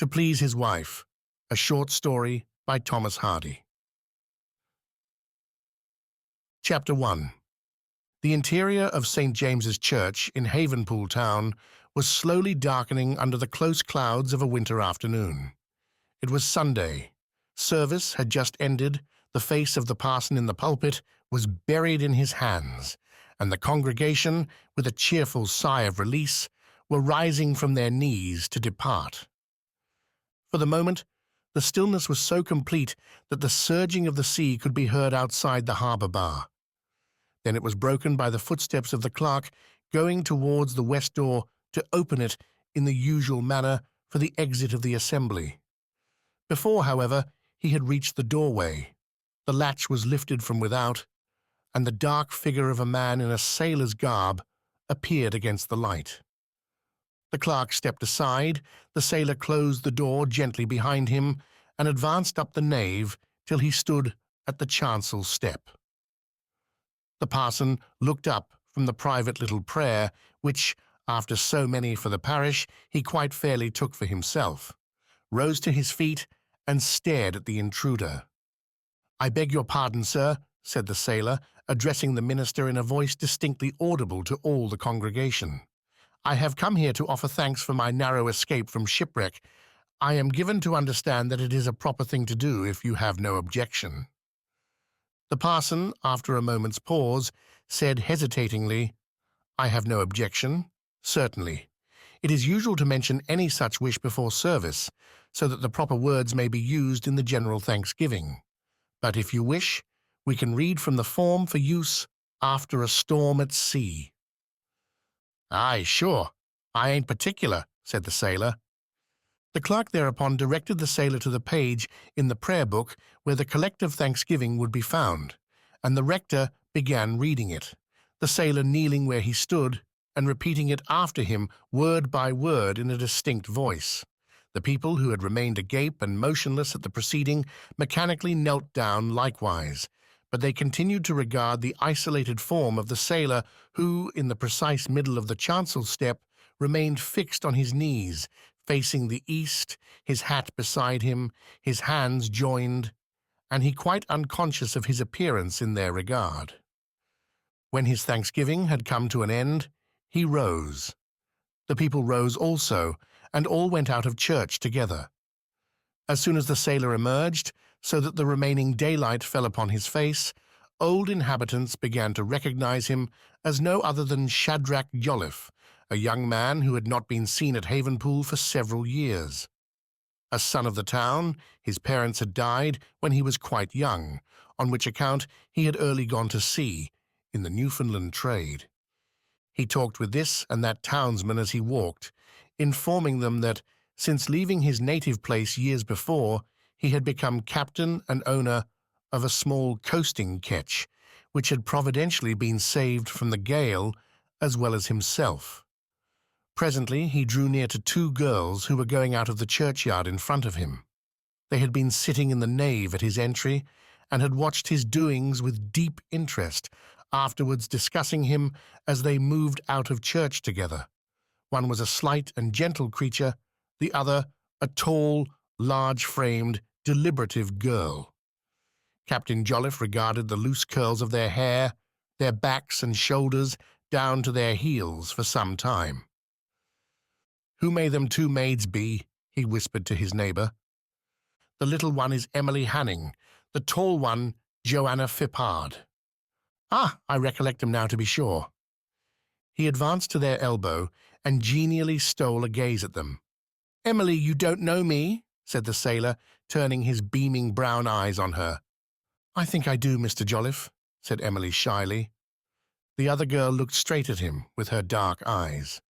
To Please His Wife, a short story by Thomas Hardy. Chapter 1. The interior of St. James's Church in Havenpool town was slowly darkening under the close clouds of a winter afternoon. It was Sunday. Service had just ended, the face of the parson in the pulpit was buried in his hands, and the congregation, with a cheerful sigh of release, were rising from their knees to depart. For the moment, the stillness was so complete that the surging of the sea could be heard outside the harbour bar. Then it was broken by the footsteps of the clerk going towards the west door to open it in the usual manner for the exit of the assembly. Before, however, he had reached the doorway, the latch was lifted from without, and the dark figure of a man in a sailor's garb appeared against the light. The clerk stepped aside, the sailor closed the door gently behind him, and advanced up the nave till he stood at the chancel step. The parson looked up from the private little prayer, which, after so many for the parish, he quite fairly took for himself, rose to his feet, and stared at the intruder. "I beg your pardon, sir," said the sailor, addressing the minister in a voice distinctly audible to all the congregation. "I have come here to offer thanks for my narrow escape from shipwreck. I am given to understand that it is a proper thing to do if you have no objection." The parson, after a moment's pause, said hesitatingly, "I have no objection, certainly. It is usual to mention any such wish before service, so that the proper words may be used in the general thanksgiving. But if you wish, we can read from the form for use after a storm at sea." "Aye, sure. I ain't particular," said the sailor. The clerk thereupon directed the sailor to the page in the prayer book where the collective thanksgiving would be found, and the rector began reading it, the sailor kneeling where he stood and repeating it after him word by word in a distinct voice. The people who had remained agape and motionless at the proceeding mechanically knelt down likewise, but they continued to regard the isolated form of the sailor who, in the precise middle of the chancel step, remained fixed on his knees, facing the east, his hat beside him, his hands joined, and he quite unconscious of his appearance in their regard. When his thanksgiving had come to an end, he rose. The people rose also, and all went out of church together. As soon as the sailor emerged, so that the remaining daylight fell upon his face, old inhabitants began to recognize him as no other than Shadrach Jolliffe, a young man who had not been seen at Havenpool for several years. A son of the town, his parents had died when he was quite young, on which account he had early gone to sea, in the Newfoundland trade. He talked with this and that townsman as he walked, informing them that, since leaving his native place years before, he had become captain and owner of a small coasting ketch, which had providentially been saved from the gale as well as himself. Presently he drew near to two girls who were going out of the churchyard in front of him. They had been sitting in the nave at his entry and had watched his doings with deep interest, afterwards discussing him as they moved out of church together. One was a slight and gentle creature, the other a tall, large-framed, deliberative girl. Captain Jolliff regarded the loose curls of their hair, their backs and shoulders, down to their heels for some time. "Who may them two maids be?" he whispered to his neighbour. "The little one is Emily Hanning, the tall one Joanna Phippard." "Ah, I recollect him now, to be sure." He advanced to their elbow and genially stole a gaze at them. "Emily, you don't know me?" said the sailor, turning his beaming brown eyes on her. "I think I do, Mr. Jolliffe," said Emily shyly. The other girl looked straight at him with her dark eyes.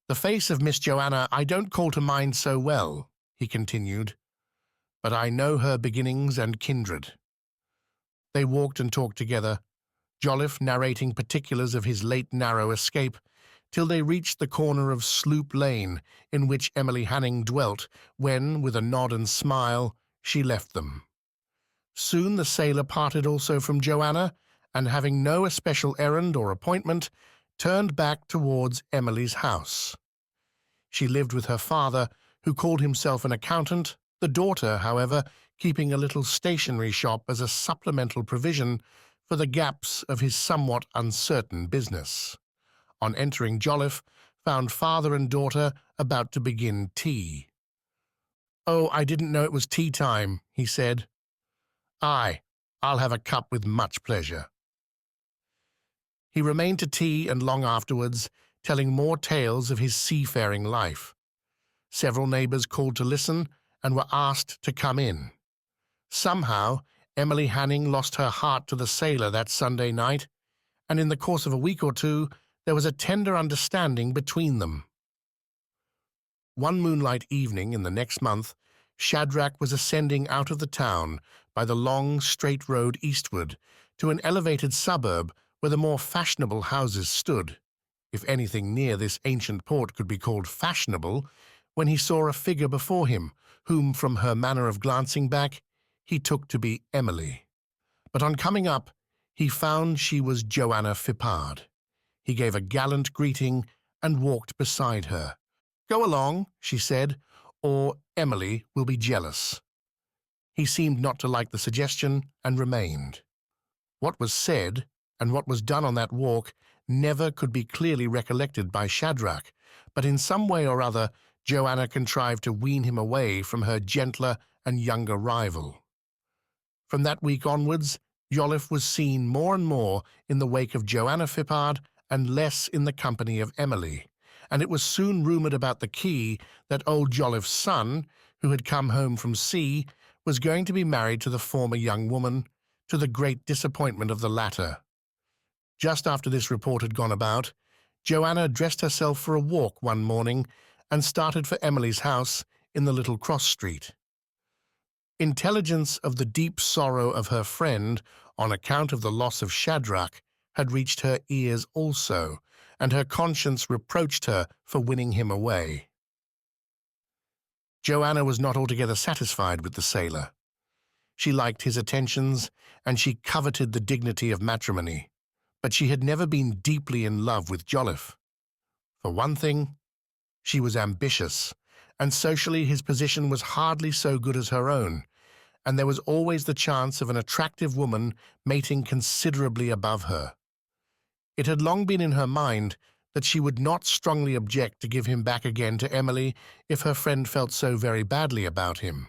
"The face of Miss Joanna I don't call to mind so well," he continued, "but I know her beginnings and kindred." They walked and talked together, Jolliff narrating particulars of his late narrow escape, till they reached the corner of Sloop Lane, in which Emily Hanning dwelt, when, with a nod and smile, she left them. Soon the sailor parted also from Joanna, and having no especial errand or appointment, turned back towards Emily's house. She lived with her father, who called himself an accountant, the daughter, however, keeping a little stationery shop as a supplemental provision for the gaps of his somewhat uncertain business. On entering Jolliff, found father and daughter about to begin tea. "Oh, I didn't know it was tea time," he said. "Aye, I'll have a cup with much pleasure." He remained to tea and long afterwards, telling more tales of his seafaring life. Several neighbours called to listen and were asked to come in. Somehow, Emily Hanning lost her heart to the sailor that Sunday night, and in the course of a week or two, there was a tender understanding between them. One moonlight evening in the next month, Shadrach was ascending out of the town by the long, straight road eastward to an elevated suburb where the more fashionable houses stood, if anything near this ancient port could be called fashionable, when he saw a figure before him, whom, from her manner of glancing back, he took to be Emily. But on coming up, he found she was Joanna Phippard. He gave a gallant greeting and walked beside her. "Go along," she said, "or Emily will be jealous." He seemed not to like the suggestion and remained. What was said and what was done on that walk never could be clearly recollected by Shadrach, but in some way or other Joanna contrived to wean him away from her gentler and younger rival. From that week onwards, Jolliff was seen more and more in the wake of Joanna Phippard and less in the company of Emily, and it was soon rumoured about the quay that old Jolliff's son, who had come home from sea, was going to be married to the former young woman, to the great disappointment of the latter. Just after this report had gone about, Joanna dressed herself for a walk one morning and started for Emily's house in the little cross street. Intelligence of the deep sorrow of her friend on account of the loss of Shadrach had reached her ears also, and her conscience reproached her for winning him away. Joanna was not altogether satisfied with the sailor. She liked his attentions, and she coveted the dignity of matrimony, but she had never been deeply in love with Jolliff. For one thing, she was ambitious, and socially his position was hardly so good as her own, and there was always the chance of an attractive woman mating considerably above her. It had long been in her mind that she would not strongly object to give him back again to Emily if her friend felt so very badly about him.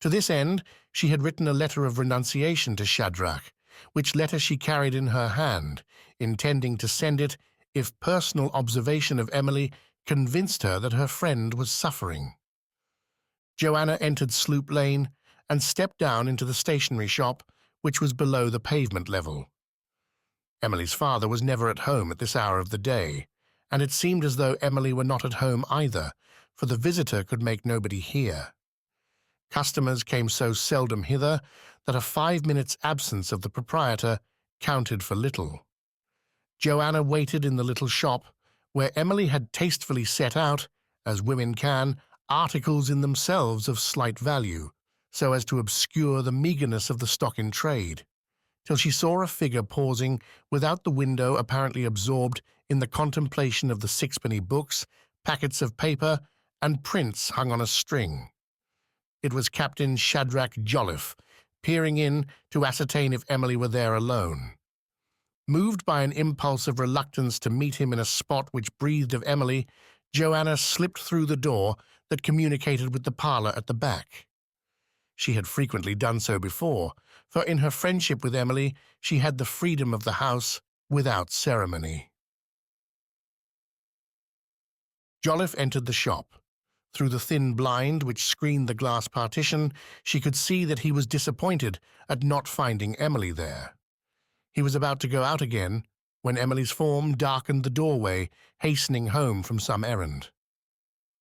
To this end, she had written a letter of renunciation to Shadrach, which letter she carried in her hand, intending to send it if personal observation of Emily convinced her that her friend was suffering. Joanna entered Sloop Lane and stepped down into the stationery shop, which was below the pavement level. Emily's father was never at home at this hour of the day, and it seemed as though Emily were not at home either, for the visitor could make nobody hear. Customers came so seldom hither that a 5 minutes' absence of the proprietor counted for little. Joanna waited in the little shop, where Emily had tastefully set out, as women can, articles in themselves of slight value, so as to obscure the meagreness of the stock in trade, till she saw a figure pausing without the window, apparently absorbed in the contemplation of the sixpenny books, packets of paper, and prints hung on a string. It was Captain Shadrach Jolliffe, peering in to ascertain if Emily were there alone. Moved by an impulse of reluctance to meet him in a spot which breathed of Emily, Joanna slipped through the door that communicated with the parlour at the back. She had frequently done so before, for in her friendship with Emily she had the freedom of the house without ceremony. Jolliff entered the shop. Through the thin blind which screened the glass partition, she could see that he was disappointed at not finding Emily there. He was about to go out again when Emily's form darkened the doorway, hastening home from some errand.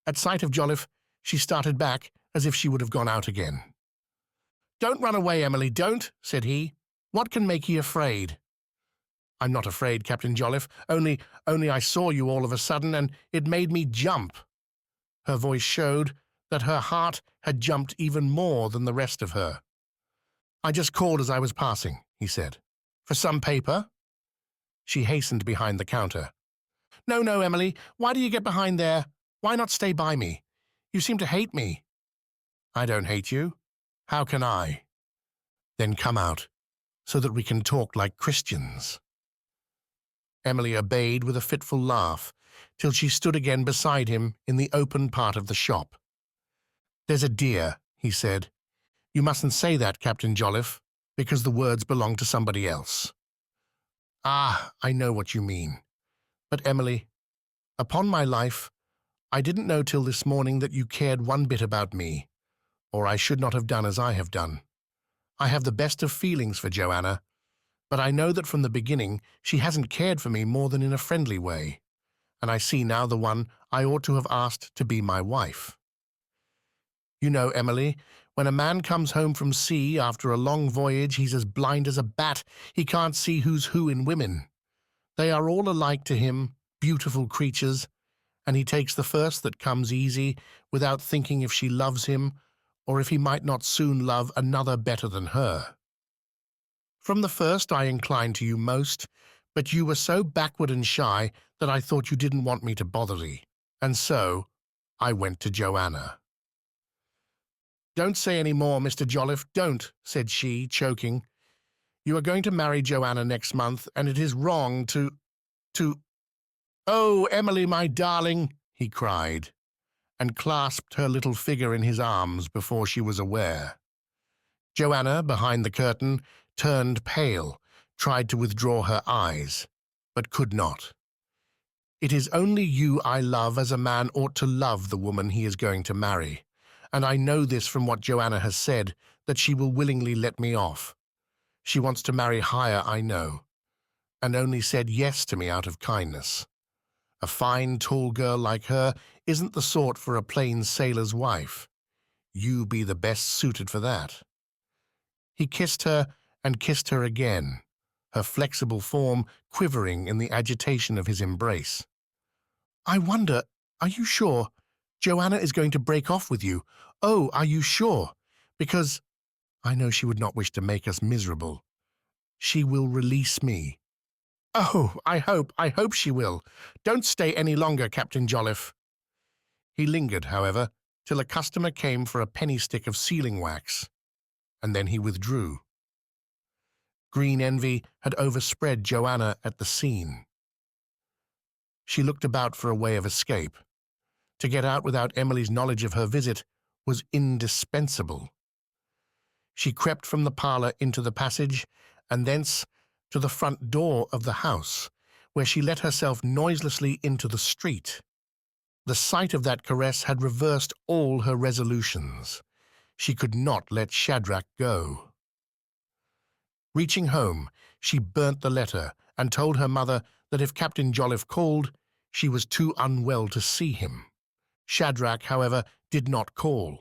At sight of Jolliff, she started back as if she would have gone out again. "Don't run away, Emily, don't," said he. "What can make ye afraid?" "I'm not afraid, Captain Jolliff, only I saw you all of a sudden, and it made me jump." Her voice showed that her heart had jumped even more than the rest of her. "I just called as I was passing," he said. "For some paper?" She hastened behind the counter. No, Emily, why do you get behind there? Why not stay by me? You seem to hate me. I don't hate you. How can I? Then come out, so that we can talk like Christians. Emily obeyed with a fitful laugh, till she stood again beside him in the open part of the shop. There's a dear, he said. You mustn't say that, Captain Jolliffe, because the words belong to somebody else. Ah, I know what you mean. But, Emily, upon my life, I didn't know till this morning that you cared one bit about me, or I should not have done as I have done. I have the best of feelings for Joanna, but I know that from the beginning she hasn't cared for me more than in a friendly way, and I see now the one I ought to have asked to be my wife. You know, Emily, when a man comes home from sea after a long voyage, he's as blind as a bat. He can't see who's who in women. They are all alike to him, beautiful creatures, and he takes the first that comes easy, without thinking if she loves him, or if he might not soon love another better than her. From the first I inclined to you most, but you were so backward and shy that I thought you didn't want me to bother thee, and so I went to Joanna. Don't say any more, Mr. Joliffe, don't, said she, choking. You are going to marry Joanna next month, and it is wrong to... Oh, Emily, my darling, he cried, and clasped her little figure in his arms before she was aware. Joanna, behind the curtain, turned pale, tried to withdraw her eyes, but could not. It is only you I love as a man ought to love the woman he is going to marry, and I know this from what Joanna has said, that she will willingly let me off. She wants to marry higher, I know, and only said yes to me out of kindness. A fine, tall girl like her isn't the sort for a plain sailor's wife. You be the best suited for that. He kissed her and kissed her again, her flexible form quivering in the agitation of his embrace. I wonder, are you sure? Joanna is going to break off with you. Oh, are you sure? Because I know she would not wish to make us miserable. She will release me. Oh, I hope she will. Don't stay any longer, Captain Jolliffe. He lingered, however, till a customer came for a penny stick of sealing wax, and then he withdrew. Green envy had overspread Joanna at the scene. She looked about for a way of escape. To get out without Emily's knowledge of her visit was indispensable. She crept from the parlour into the passage, and thence to the front door of the house, where she let herself noiselessly into the street. The sight of that caress had reversed all her resolutions. She could not let Shadrach go. Reaching home, she burnt the letter and told her mother that if Captain Jolliffe called, she was too unwell to see him. Shadrach, however, did not call.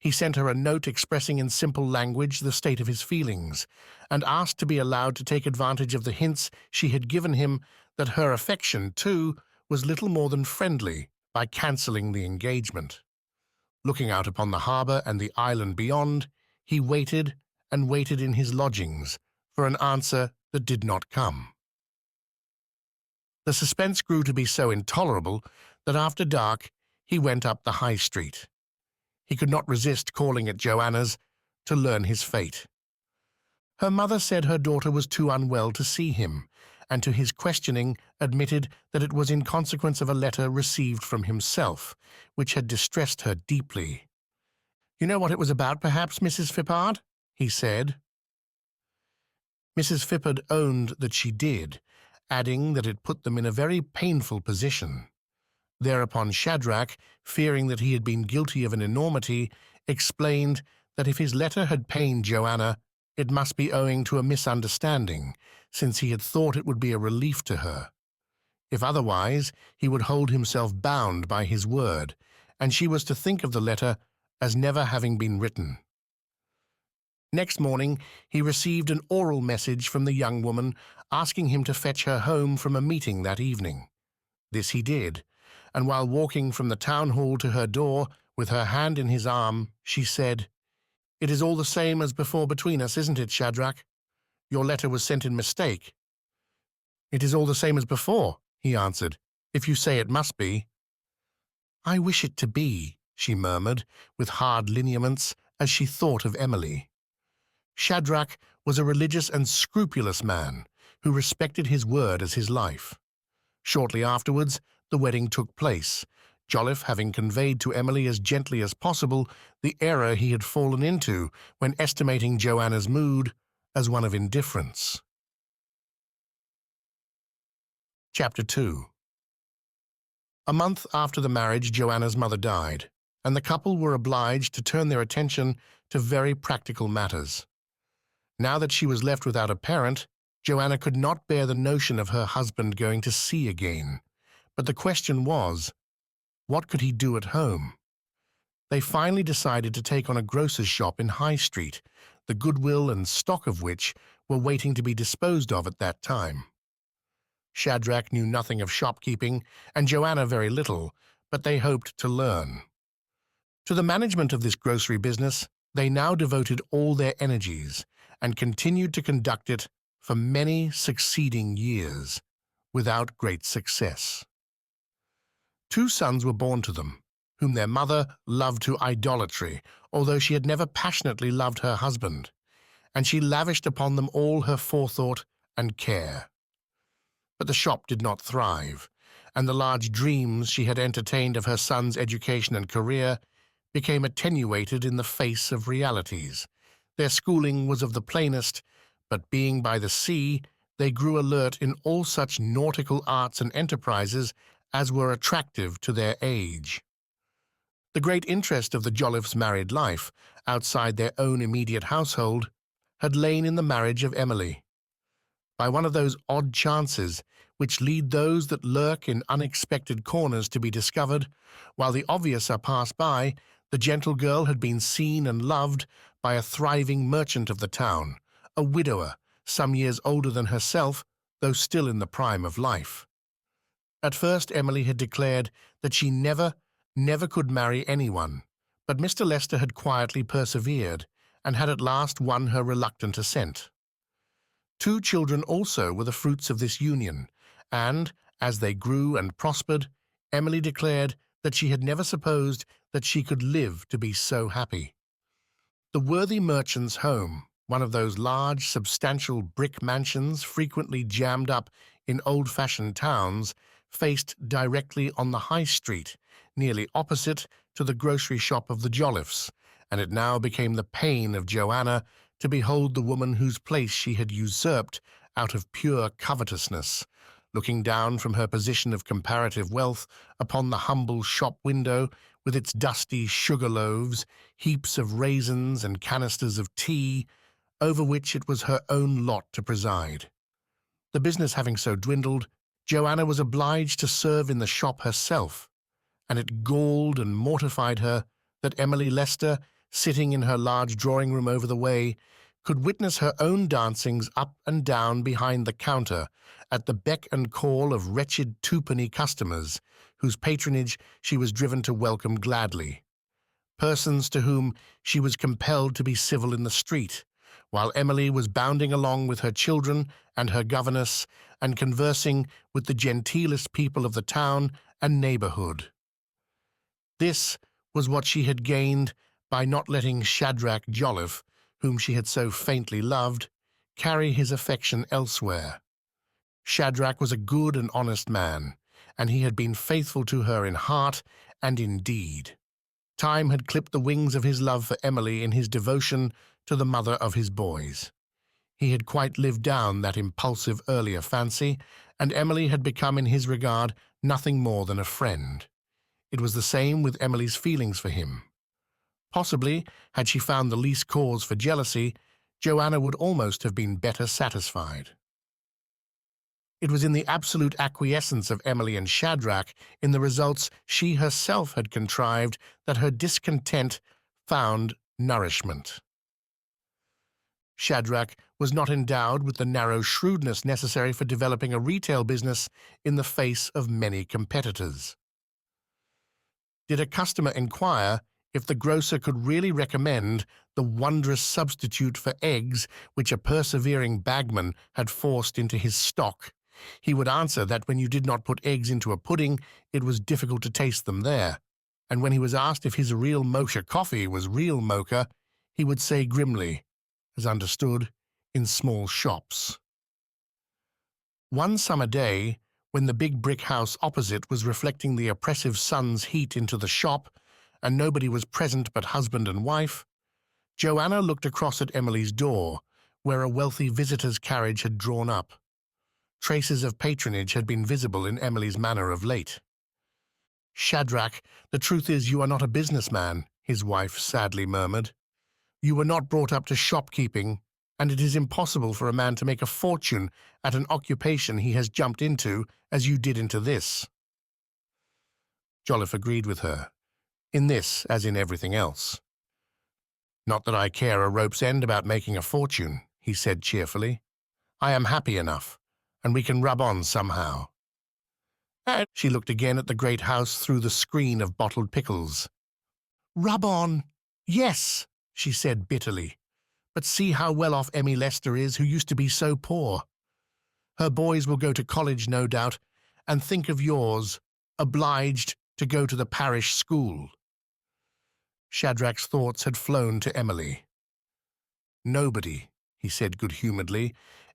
He sent her a note expressing in simple language the state of his feelings, and asked to be allowed to take advantage of the hints she had given him that her affection, too, was little more than friendly, by cancelling the engagement. Looking out upon the harbour and the island beyond, he waited and waited in his lodgings for an answer that did not come. The suspense grew to be so intolerable that after dark he went up the High Street. He could not resist calling at Joanna's to learn his fate. Her mother said her daughter was too unwell to see him, and to his questioning admitted that it was in consequence of a letter received from himself, which had distressed her deeply. You know what it was about, perhaps, Mrs. Phippard? He said. Mrs. Phippard owned that she did, adding that it put them in a very painful position. Thereupon Shadrach, fearing that he had been guilty of an enormity, explained that if his letter had pained Joanna, it must be owing to a misunderstanding, since he had thought it would be a relief to her. If otherwise, he would hold himself bound by his word, and she was to think of the letter as never having been written. Next morning, he received an oral message from the young woman asking him to fetch her home from a meeting that evening. This he did, and while walking from the town hall to her door, with her hand in his arm, she said, "It is all the same as before between us, isn't it, Shadrach? Your letter was sent in mistake." "It is all the same as before," he answered, "if you say it must be." "I wish it to be," she murmured, with hard lineaments, as she thought of Emily. Shadrach was a religious and scrupulous man who respected his word as his life. Shortly afterwards, the wedding took place, Jolliff having conveyed to Emily as gently as possible the error he had fallen into when estimating Joanna's mood as one of indifference. Chapter 2. A month after the marriage, Joanna's mother died, and the couple were obliged to turn their attention to very practical matters. Now that she was left without a parent, Joanna could not bear the notion of her husband going to sea again. But the question was, what could he do at home? They finally decided to take on a grocer's shop in High Street, the goodwill and stock of which were waiting to be disposed of at that time. Shadrach knew nothing of shopkeeping, and Joanna very little, but they hoped to learn. To the management of this grocery business, they now devoted all their energies and continued to conduct it for many succeeding years, without great success. 2 sons were born to them, whom their mother loved to idolatry, although she had never passionately loved her husband, and she lavished upon them all her forethought and care. But the shop did not thrive, and the large dreams she had entertained of her son's education and career became attenuated in the face of realities. Their schooling was of the plainest, but being by the sea, they grew alert in all such nautical arts and enterprises as were attractive to their age. The great interest of the Jolliffes' married life, outside their own immediate household, had lain in the marriage of Emily. By one of those odd chances which lead those that lurk in unexpected corners to be discovered, while the obvious are passed by, the gentle girl had been seen and loved by a thriving merchant of the town, a widower, some years older than herself, though still in the prime of life. At first Emily had declared that she never could marry anyone, but Mr. Lester had quietly persevered, and had at last won her reluctant assent. 2 children also were the fruits of this union, and, as they grew and prospered, Emily declared that she had never supposed that she could live to be so happy. The worthy merchant's home, one of those large, substantial brick mansions frequently jammed up in old-fashioned towns, faced directly on the High Street, nearly opposite to the grocery shop of the Jolliffes, and it now became the pain of Joanna to behold the woman whose place she had usurped out of pure covetousness, looking down from her position of comparative wealth upon the humble shop window with its dusty sugar loaves, heaps of raisins and canisters of tea, over which it was her own lot to preside. The business having so dwindled, Joanna was obliged to serve in the shop herself, and it galled and mortified her that Emily Lester, sitting in her large drawing-room over the way, could witness her own dancings up and down behind the counter at the beck and call of wretched 2-penny customers, whose patronage she was driven to welcome gladly, persons to whom she was compelled to be civil in the street, while Emily was bounding along with her children and her governess and conversing with the genteelest people of the town and neighborhood. This was what she had gained by not letting Shadrach Jolliffe, whom she had so faintly loved, carry his affection elsewhere. Shadrach was a good and honest man, and he had been faithful to her in heart and in deed. Time had clipped the wings of his love for Emily in his devotion to the mother of his boys. He had quite lived down that impulsive earlier fancy, and Emily had become in his regard nothing more than a friend. It was the same with Emily's feelings for him. Possibly, had she found the least cause for jealousy, Joanna would almost have been better satisfied. It was in the absolute acquiescence of Emily and Shadrach in the results she herself had contrived that her discontent found nourishment. Shadrach was not endowed with the narrow shrewdness necessary for developing a retail business in the face of many competitors. Did a customer inquire if the grocer could really recommend the wondrous substitute for eggs which a persevering bagman had forced into his stock, he would answer that when you did not put eggs into a pudding, it was difficult to taste them there, and when he was asked if his real mocha coffee was real mocha, he would say grimly, as understood, in small shops. One summer day, when the big brick house opposite was reflecting the oppressive sun's heat into the shop, and nobody was present but husband and wife, Joanna looked across at Emily's door, where a wealthy visitor's carriage had drawn up. Traces of patronage had been visible in Emily's manner of late. "Shadrach, the truth is you are not a businessman," his wife sadly murmured. "You were not brought up to shopkeeping, and it is impossible for a man to make a fortune at an occupation he has jumped into as you did into this." Jolliff agreed with her, in this as in everything else. "Not that I care a rope's end about making a fortune," he said cheerfully. "I am happy enough, and we can rub on somehow." And she looked again at the great house through the screen of bottled pickles. "Rub on, yes," she said bitterly. "But see how well off Emmy Lester is, who used to be so poor. Her boys will go to college, no doubt, and think of yours, obliged to go to the parish school." Shadrach's thoughts had flown to Emily. "Nobody," he said good-humouredly,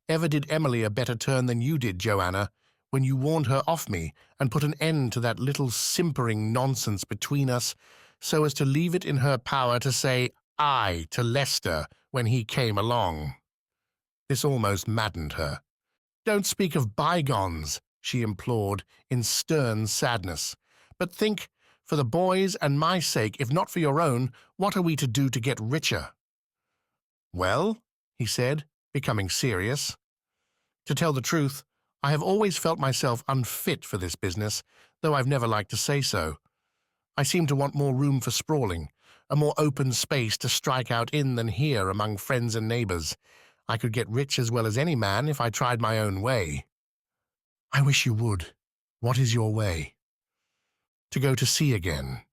"ever did Emily a better turn than you did, Joanna, when you warned her off me and put an end to that little simpering nonsense between us, so as to leave it in her power to say 'I' to Lester when he came along." This almost maddened her. "Don't speak of bygones," she implored in stern sadness, "but think, for the boys' and my sake, if not for your own, what are we to do to get richer?" "Well," he said, becoming serious, "to tell the truth, I have always felt myself unfit for this business, though I've never liked to say so. I seem to want more room for sprawling, a more open space to strike out in than here among friends and neighbours. I could get rich as well as any man if I tried my own way." "I wish you would. What is your way?" "To go to sea again."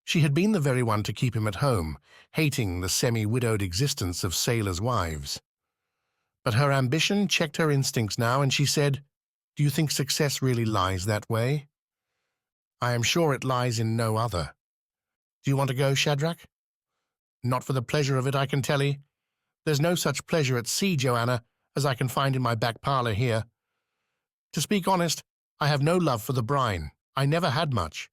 She had been the very one to keep him at home, hating the semi-widowed existence of sailors' wives. But her ambition checked her instincts now, and she said, "Do you think success really lies that way?" "I am sure it lies in no other. Do you want to go, Shadrach?" "Not for the pleasure of it, I can tell 'ee. There's no such pleasure at sea, Joanna, as I can find in my back parlour here. To speak honest, I have no love for the brine. I never had much.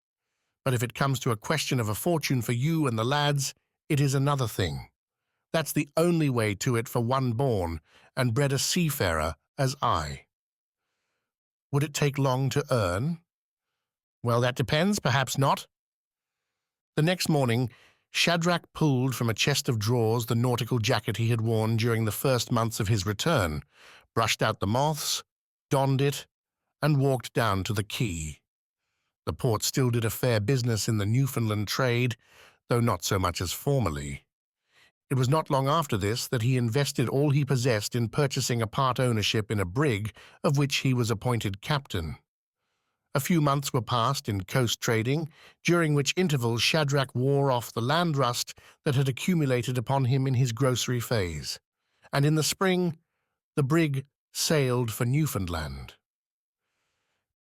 But if it comes to a question of a fortune for you and the lads, it is another thing. That's the only way to it for one born and bred a seafarer as I." "Would it take long to earn?" "Well, that depends, perhaps not." The next morning, Shadrach pulled from a chest of drawers the nautical jacket he had worn during the first months of his return, brushed out the moths, donned it, and walked down to the quay. The port still did a fair business in the Newfoundland trade, though not so much as formerly. It was not long after this that he invested all he possessed in purchasing a part ownership in a brig of which he was appointed captain. A few months were passed in coast trading, during which interval Shadrach wore off the land rust that had accumulated upon him in his grocery phase, and in the spring the brig sailed for Newfoundland.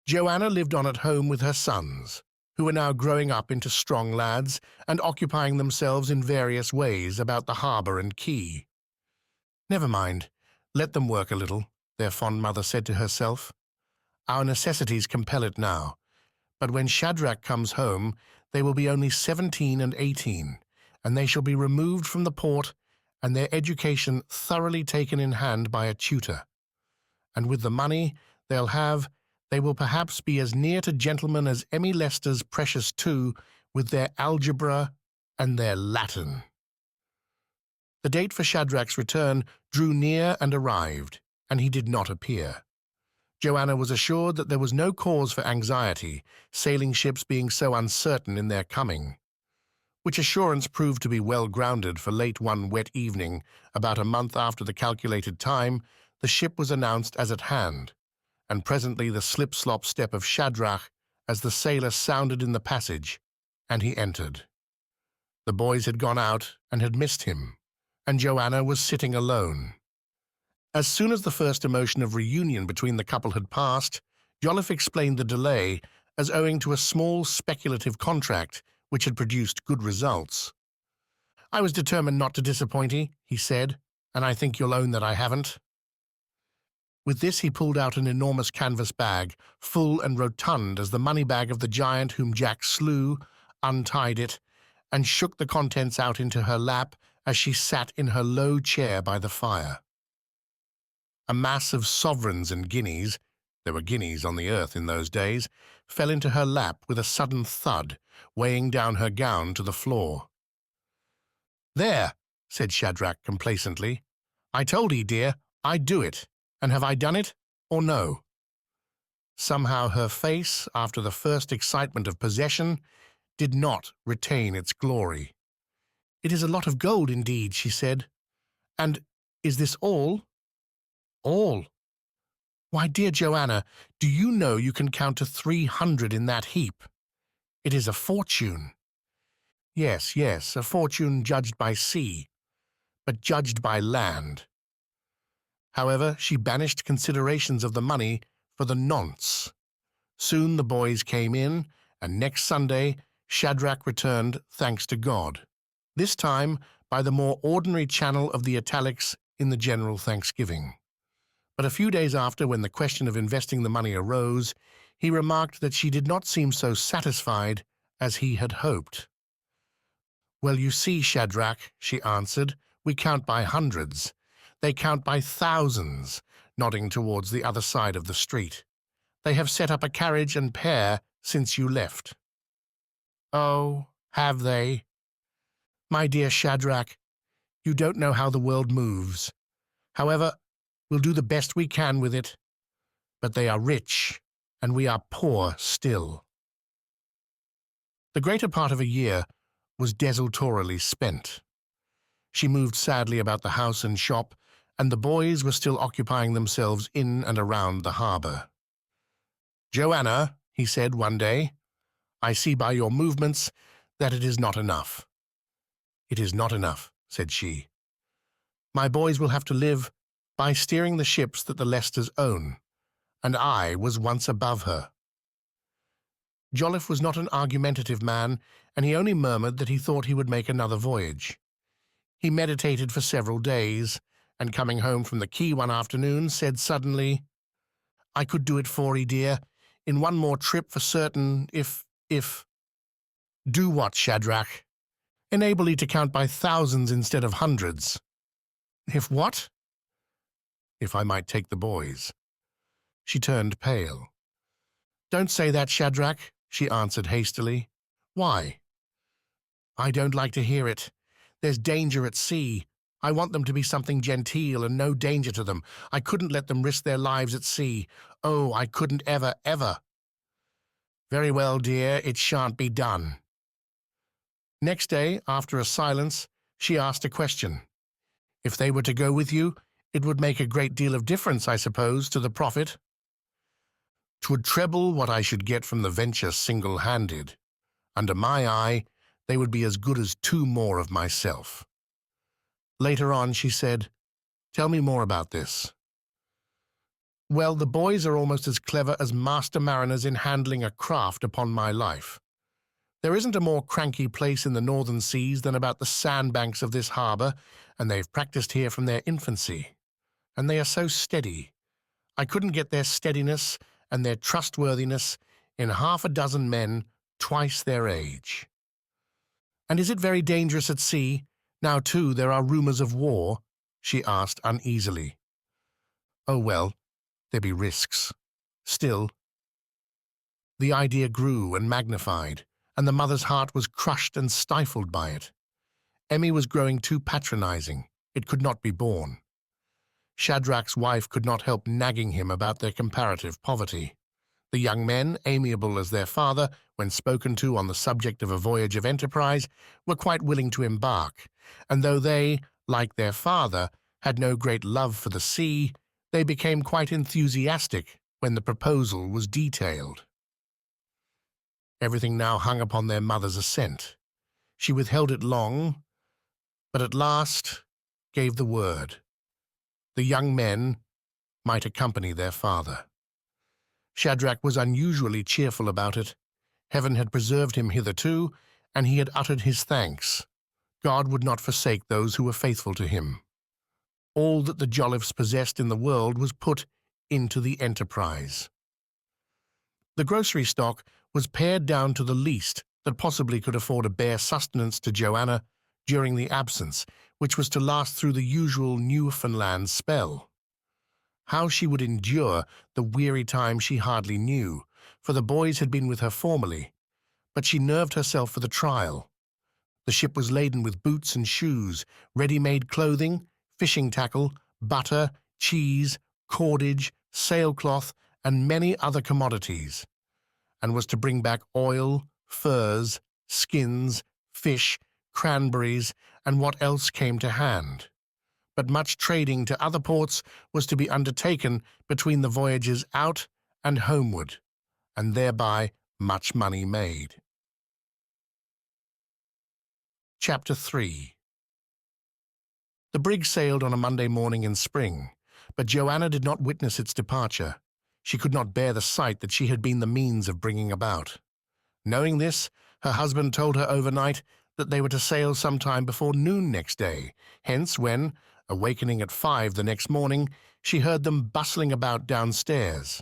Joanna lived on at home with her sons, who were now growing up into strong lads and occupying themselves in various ways about the harbour and quay. "Never mind, let them work a little," their fond mother said to herself. "Our necessities compel it now, but when Shadrach comes home they will be only 17 and 18, and they shall be removed from the port and their education thoroughly taken in hand by a tutor. And with the money they'll have, they will perhaps be as near to gentlemen as Emmy Lester's precious two, with their algebra and their Latin." The date for Shadrach's return drew near and arrived, and he did not appear. Joanna was assured that there was no cause for anxiety, sailing ships being so uncertain in their coming, which assurance proved to be well grounded, for late one wet evening, about a month after the calculated time, the ship was announced as at hand, and presently the slip-slop step of Shadrach as the sailor sounded in the passage, and he entered. The boys had gone out and had missed him, and Joanna was sitting alone. As soon as the first emotion of reunion between the couple had passed, Jolliff explained the delay as owing to a small speculative contract which had produced good results. "I was determined not to disappoint ye," he said, "and I think you'll own that I haven't." With this he pulled out an enormous canvas bag, full and rotund as the money bag of the giant whom Jack slew, untied it, and shook the contents out into her lap as she sat in her low chair by the fire. A mass of sovereigns and guineas, there were guineas on the earth in those days, fell into her lap with a sudden thud, weighing down her gown to the floor. "There," said Shadrach complacently. "I told ye, dear, I'd do it, and have I done it, or no?" Somehow her face, after the first excitement of possession, did not retain its glory. "It is a lot of gold indeed," she said. "And is this all?" "All? Why, dear Joanna, do you know you can count to 300 in that heap? It is a fortune." "Yes, yes, a fortune judged by sea, but judged by land." However, she banished considerations of the money for the nonce. Soon the boys came in, and next Sunday Shadrach returned, thanks to God. This time by the more ordinary channel of the italics in the general thanksgiving. But a few days after, when the question of investing the money arose, he remarked that she did not seem so satisfied as he had hoped. "Well, you see, Shadrach," she answered, "we count by hundreds. They count by thousands," nodding towards the other side of the street. "They have set up a carriage and pair since you left." "Oh, have they? My dear Shadrach, you don't know how the world moves. However, we'll do the best we can with it. But they are rich, and we are poor still." The greater part of a year was desultorily spent. She moved sadly about the house and shop, and the boys were still occupying themselves in and around the harbour. "Joanna," he said one day, "I see by your movements that it is not enough." "It is not enough," said she. "My boys will have to live by steering the ships that the Leicesters own, and I was once above her." Jolliff was not an argumentative man, and he only murmured that he thought he would make another voyage. He meditated for several days, and coming home from the quay one afternoon, said suddenly, "I could do it for 'ee, dear, in one more trip for certain, if— "Do what, Shadrach?" "Enable 'ee to count by thousands instead of hundreds." "If what?" "If I might take the boys." She turned pale. "Don't say that, Shadrach," she answered hastily. "Why?" "I don't like to hear it. There's danger at sea. I want them to be something genteel and no danger to them. I couldn't let them risk their lives at sea. Oh, I couldn't ever, ever." "Very well, dear, it shan't be done." Next day, after a silence, she asked a question. "If they were to go with you, it would make a great deal of difference, I suppose, to the profit?" "'Twould treble what I should get from the venture single-handed. Under my eye, they would be as good as 2 more of myself." Later on, she said, "Tell me more about this." "Well, the boys are almost as clever as master mariners in handling a craft, upon my life. There isn't a more cranky place in the northern seas than about the sandbanks of this harbour, and they've practised here from their infancy. And they are so steady. I couldn't get their steadiness and their trustworthiness in 6 men twice their age." "And is it very dangerous at sea? Now, too, there are rumours of war," she asked uneasily. "Oh, well, there be risks. Still—" The idea grew and magnified, and the mother's heart was crushed and stifled by it. Emmy was growing too patronizing. It could not be borne. Shadrach's wife could not help nagging him about their comparative poverty. The young men, amiable as their father, when spoken to on the subject of a voyage of enterprise, were quite willing to embark, and though they, like their father, had no great love for the sea, they became quite enthusiastic when the proposal was detailed. Everything now hung upon their mother's assent. She withheld it long, but at last gave the word. The young men might accompany their father. Shadrach was unusually cheerful about it. Heaven had preserved him hitherto, and he had uttered his thanks. God would not forsake those who were faithful to him. All that the Jolliffes possessed in the world was put into the enterprise. The grocery stock was pared down to the least that possibly could afford a bare sustenance to Joanna during the absence, which was to last through the usual Newfoundland spell. How she would endure the weary time she hardly knew, for the boys had been with her formerly, but she nerved herself for the trial. The ship was laden with boots and shoes, ready-made clothing, fishing tackle, butter, cheese, cordage, sailcloth, and many other commodities, and was to bring back oil, furs, skins, fish, cranberries, and what else came to hand. But much trading to other ports was to be undertaken between the voyages out and homeward, and thereby much money made. Chapter 3. The brig sailed on a Monday morning in spring, but Joanna did not witness its departure. She could not bear the sight that she had been the means of bringing about. Knowing this, her husband told her overnight that they were to sail sometime before noon next day. Hence, when, awakening at 5 the next morning, she heard them bustling about downstairs.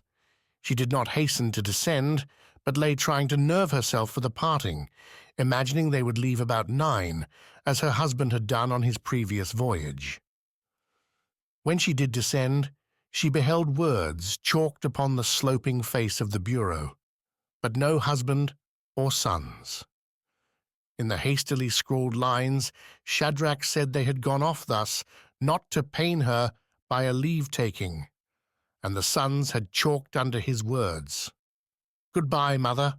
She did not hasten to descend, but lay trying to nerve herself for the parting, imagining they would leave about 9, as her husband had done on his previous voyage. When she did descend, she beheld words chalked upon the sloping face of the bureau, but no husband or sons. In the hastily scrawled lines, Shadrach said they had gone off thus, not to pain her by a leave-taking, and the sons had chalked under his words, "Goodbye, mother."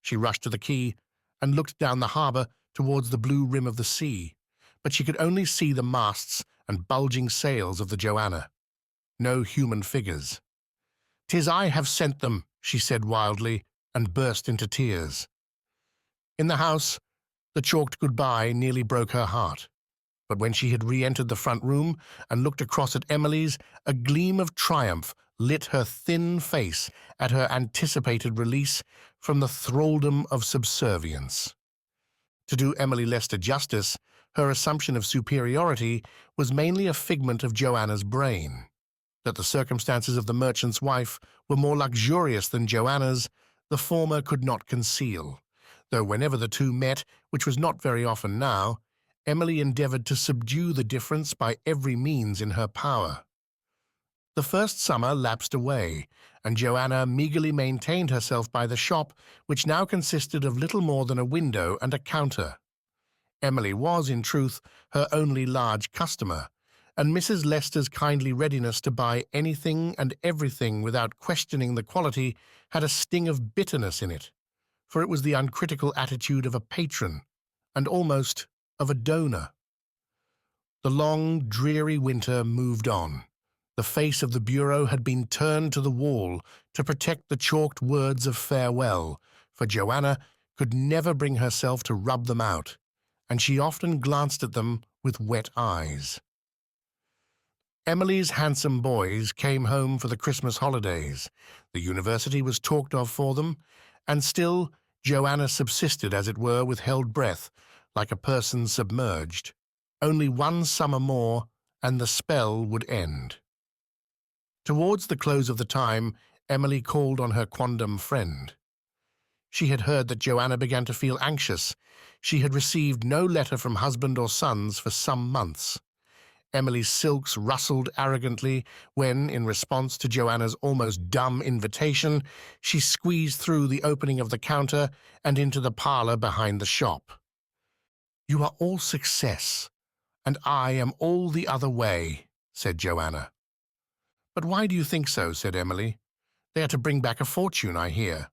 She rushed to the quay and looked down the harbour towards the blue rim of the sea, but she could only see the masts and bulging sails of the Joanna. No human figures. "'Tis I have sent them," she said wildly, and burst into tears. In the house, the chalked goodbye nearly broke her heart, but when she had re-entered the front room and looked across at Emily's, a gleam of triumph lit her thin face at her anticipated release from the thraldom of subservience. To do Emily Lester justice, her assumption of superiority was mainly a figment of Joanna's brain. That the circumstances of the merchant's wife were more luxurious than Joanna's, the former could not conceal, though whenever the two met, which was not very often now, Emily endeavoured to subdue the difference by every means in her power. The first summer lapsed away, and Joanna meagerly maintained herself by the shop, which now consisted of little more than a window and a counter. Emily was, in truth, her only large customer, and Mrs. Lester's kindly readiness to buy anything and everything without questioning the quality had a sting of bitterness in it, for it was the uncritical attitude of a patron, and almost of a donor. The long, dreary winter moved on. The face of the bureau had been turned to the wall to protect the chalked words of farewell, for Joanna could never bring herself to rub them out, and she often glanced at them with wet eyes. Emily's handsome boys came home for the Christmas holidays. The university was talked of for them, and still Joanna subsisted, as it were, with held breath, like a person submerged. Only one summer more, and the spell would end. Towards the close of the time, Emily called on her quondam friend. She had heard that Joanna began to feel anxious. She had received no letter from husband or sons for some months. Emily's silks rustled arrogantly when, in response to Joanna's almost dumb invitation, she squeezed through the opening of the counter and into the parlour behind the shop. "You are all success, and I am all the other way," said Joanna. "But why do you think so?" said Emily. "They are to bring back a fortune, I hear."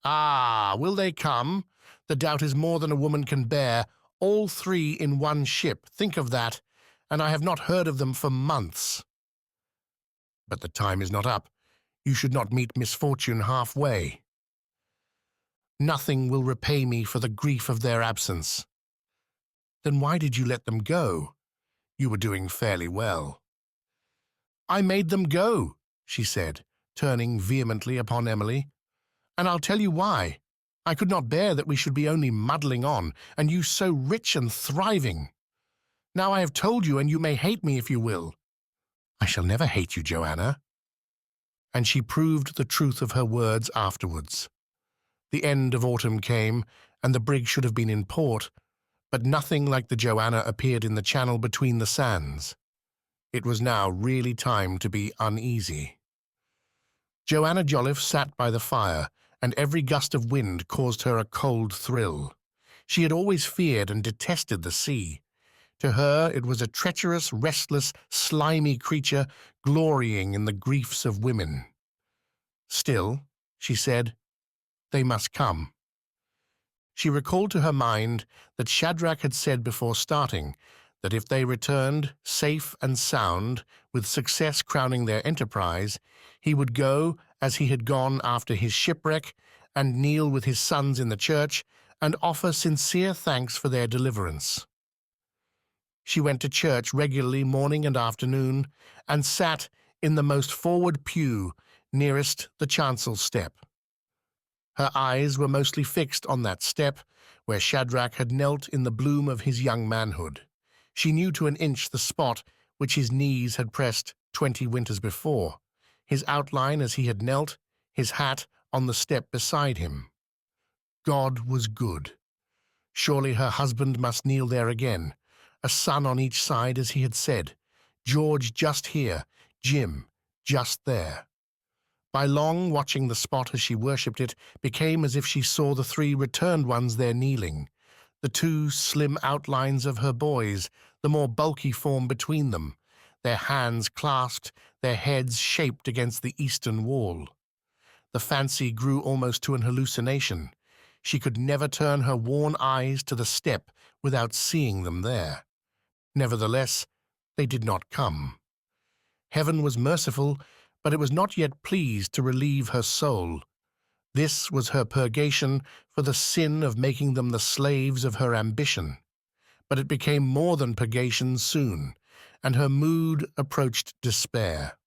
"Ah, will they come? The doubt is more than a woman can bear. All 3 in one ship, think of that, and I have not heard of them for months." "But the time is not up. You should not meet misfortune halfway." "Nothing will repay me for the grief of their absence." "Then why did you let them go? You were doing fairly well." "I made them go," she said. turning vehemently upon Emily. "And I'll tell you why. I could not bear that we should be only muddling on, and you so rich and thriving. Now I have told you, and you may hate me if you will." "I shall never hate you, Joanna." And she proved the truth of her words afterwards. The end of autumn came, and the brig should have been in port, but nothing like the Joanna appeared in the channel between the sands. It was now really time to be uneasy. Joanna Jolliffe sat by the fire, and every gust of wind caused her a cold thrill. She had always feared and detested the sea. To her it was a treacherous, restless, slimy creature glorying in the griefs of women. Still, she said, they must come. She recalled to her mind that Shadrach had said before starting that if they returned safe and sound, with success crowning their enterprise, he would go as he had gone after his shipwreck and kneel with his sons in the church and offer sincere thanks for their deliverance. She went to church regularly morning and afternoon and sat in the most forward pew nearest the chancel step. Her eyes were mostly fixed on that step where Shadrach had knelt in the bloom of his young manhood. She knew to an inch the spot which his knees had pressed 20 winters before, his outline as he had knelt, his hat on the step beside him. God was good. Surely her husband must kneel there again, a son on each side as he had said, George just here, Jim just there. By long watching the spot as she worshipped it, became as if she saw the 3 returned ones there kneeling, the 2 slim outlines of her boys, the more bulky form between them, their hands clasped, their heads shaped against the eastern wall. The fancy grew almost to an hallucination. She could never turn her worn eyes to the step without seeing them there. Nevertheless, they did not come. Heaven was merciful, but it was not yet pleased to relieve her soul. This was her purgation for the sin of making them the slaves of her ambition. But it became more than purgation soon, and her mood approached despair.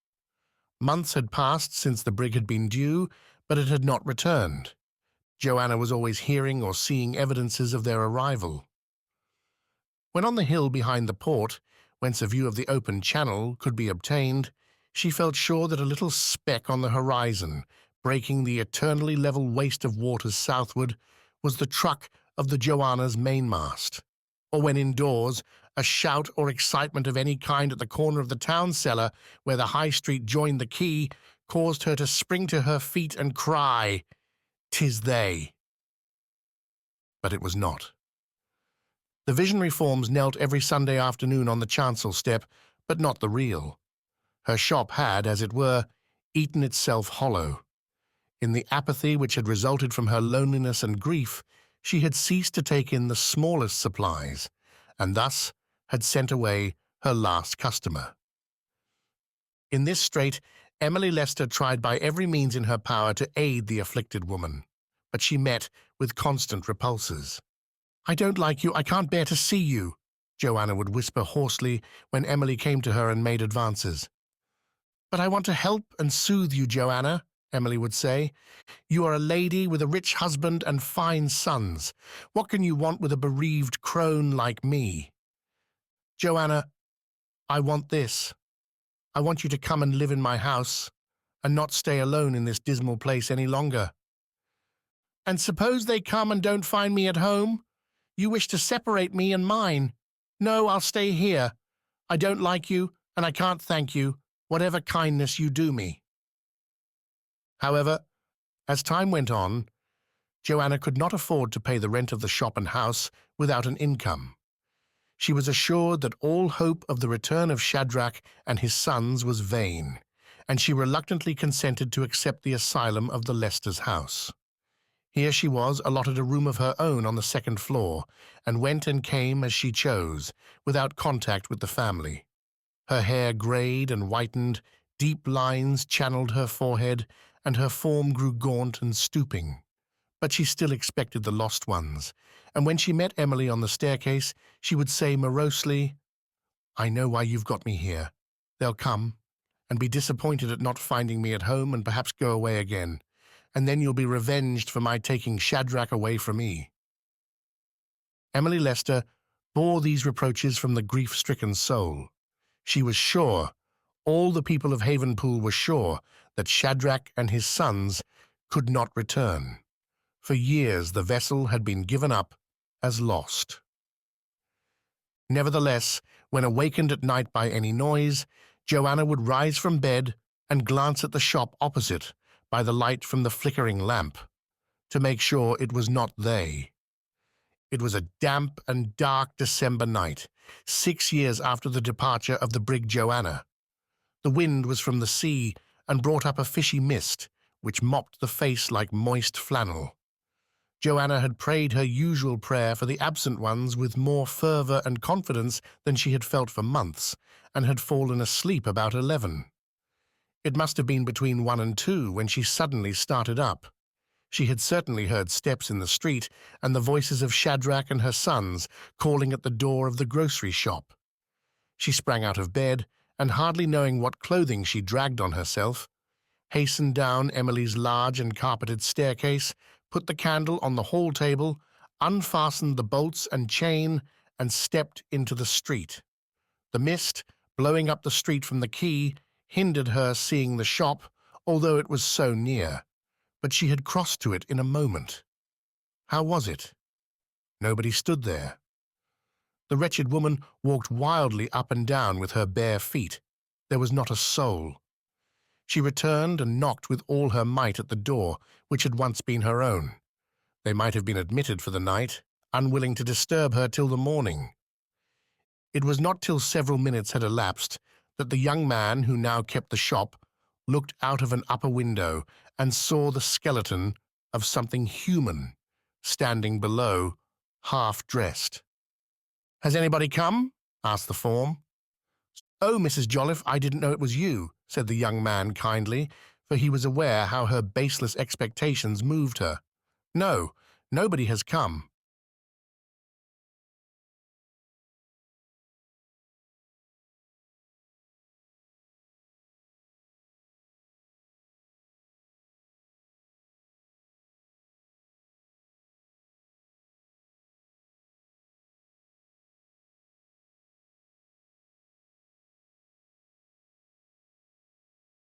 Months had passed since the brig had been due, but it had not returned. Joanna was always hearing or seeing evidences of their arrival. When on the hill behind the port, whence a view of the open channel could be obtained, she felt sure that a little speck on the horizon, breaking the eternally level waste of waters southward, was the truck of the Joanna's mainmast. Or when indoors, a shout or excitement of any kind at the corner of the town cellar, where the high street joined the quay, caused her to spring to her feet and cry, "'Tis they!" But it was not. The visionary forms knelt every Sunday afternoon on the chancel step, but not the real. Her shop had, as it were, eaten itself hollow. In the apathy which had resulted from her loneliness and grief, she had ceased to take in the smallest supplies, and thus had sent away her last customer. In this strait, Emily Lester tried by every means in her power to aid the afflicted woman, but she met with constant repulses. "I don't like you, I can't bear to see you," Joanna would whisper hoarsely when Emily came to her and made advances. "But I want to help and soothe you, Joanna," Emily would say. "You are a lady with a rich husband and fine sons. What can you want with a bereaved crone like me?" "Joanna, I want this. I want you to come and live in my house, and not stay alone in this dismal place any longer." "And suppose they come and don't find me at home? You wish to separate me and mine. No, I'll stay here. I don't like you, and I can't thank you, whatever kindness you do me." However, as time went on, Joanna could not afford to pay the rent of the shop and house without an income. She was assured that all hope of the return of Shadrach and his sons was vain, and she reluctantly consented to accept the asylum of the Lester's house. Here she was allotted a room of her own on the 2nd floor, and went and came as she chose, without contact with the family. Her hair grayed and whitened, deep lines channeled her forehead, and her form grew gaunt and stooping. But she still expected the lost ones, and when she met Emily on the staircase, she would say morosely, "I know why you've got me here. They'll come, and be disappointed at not finding me at home and perhaps go away again, and then you'll be revenged for my taking Shadrach away from me." Emily Lester bore these reproaches from the grief-stricken soul. She was sure, all the people of Havenpool were sure, that Shadrach and his sons could not return. For years the vessel had been given up as lost. Nevertheless, when awakened at night by any noise, Joanna would rise from bed and glance at the shop opposite by the light from the flickering lamp, to make sure it was not they. It was a damp and dark December night, 6 years after the departure of the brig Joanna. The wind was from the sea and brought up a fishy mist, which mopped the face like moist flannel. Joanna had prayed her usual prayer for the absent ones with more fervour and confidence than she had felt for months, and had fallen asleep about 11. It must have been between 1 and 2 when she suddenly started up. She had certainly heard steps in the street and the voices of Shadrach and her sons calling at the door of the grocery shop. She sprang out of bed, and hardly knowing what clothing she dragged on herself, hastened down Emily's large and carpeted staircase, put the candle on the hall table, unfastened the bolts and chain, and stepped into the street. The mist, blowing up the street from the quay, hindered her seeing the shop, although it was so near. But she had crossed to it in a moment. How was it? Nobody stood there. The wretched woman walked wildly up and down with her bare feet. There was not a soul. She returned and knocked with all her might at the door, which had once been her own. They might have been admitted for the night, unwilling to disturb her till the morning. It was not till several minutes had elapsed that the young man who now kept the shop looked out of an upper window and saw the skeleton of something human standing below, half-dressed. "Has anybody come?" asked the form. "Oh, Mrs. Jolliffe, I didn't know it was you," said the young man kindly, for he was aware how her baseless expectations moved her. "No, nobody has come.